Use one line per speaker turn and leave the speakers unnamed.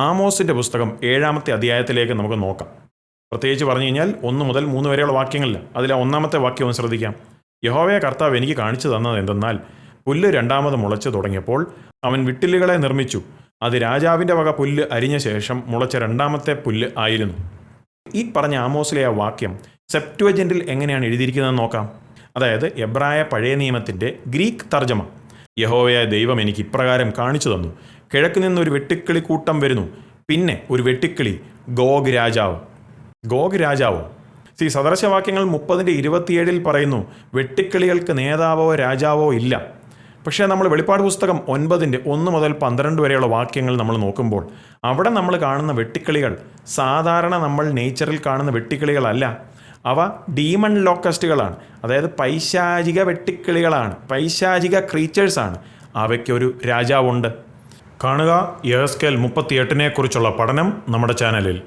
ആമോസിൻ്റെ പുസ്തകം 7-ാമത്തെ അധ്യായത്തിലേക്ക് നമുക്ക് നോക്കാം. പ്രത്യേകിച്ച് പറഞ്ഞു കഴിഞ്ഞാൽ 1 മുതൽ 3 വരെയുള്ള വാക്യങ്ങളില്ല. അതിലെ 1-ാമത്തെ വാക്യം ഒന്ന് ശ്രദ്ധിക്കാം. യഹോവയെ കർത്താവ് എനിക്ക് കാണിച്ചു തന്നത് എന്തെന്നാൽ, പുല്ല് രണ്ടാമത് മുളച്ചു തുടങ്ങിയപ്പോൾ അവൻ വിട്ടിലുകളെ നിർമ്മിച്ചു. അത് രാജാവിൻ്റെ വക പുല്ല് അരിഞ്ഞ ശേഷം മുളച്ച 2-ാമത്തെ പുല്ല് ആയിരുന്നു. ഈ പറഞ്ഞ ആമോസിലെ ആ വാക്യം സെപ്റ്റുവജൻറ്റിൽ എങ്ങനെയാണ് എഴുതിയിരിക്കുന്നതെന്ന് നോക്കാം. അതായത് എബ്രായ പഴയ നിയമത്തിൻ്റെ ഗ്രീക്ക് തർജ്ജമ. യഹോവയായ ദൈവം എനിക്ക് ഇപ്രകാരം കാണിച്ചു തന്നു. കിഴക്ക് നിന്നൊരു വെട്ടുക്കിളി കൂട്ടം വരുന്നു. പിന്നെ ഒരു വെട്ടുക്കിളി ഗോഗ് രാജാവ്. ഗോഗ് രാജാവോ? സദൃശവാക്യങ്ങൾ 30:27 പറയുന്നു, വെട്ടുക്കിളികൾക്ക് നേതാവോ രാജാവോ ഇല്ല. പക്ഷേ നമ്മൾ വെളിപ്പാട് പുസ്തകം 9:1 മുതൽ 12 വരെയുള്ള വാക്യങ്ങൾ നമ്മൾ നോക്കുമ്പോൾ അവിടെ നമ്മൾ കാണുന്ന വെട്ടുക്കിളികൾ സാധാരണ നമ്മൾ നേച്ചറിൽ കാണുന്ന വെട്ടുക്കിളികളല്ല. അവ ഡീമൺ ലോക്കസ്റ്റുകളാണ്. അതായത് പൈശാചിക വെട്ടുക്കിളികളാണ്, പൈശാചിക ക്രീച്ചേഴ്സാണ്. അവയ്ക്കൊരു രാജാവുണ്ട്. കാണുക യെഹെസ്കേൽ 38 കുറിച്ചുള്ള പഠനം നമ്മുടെ ചാനലിൽ.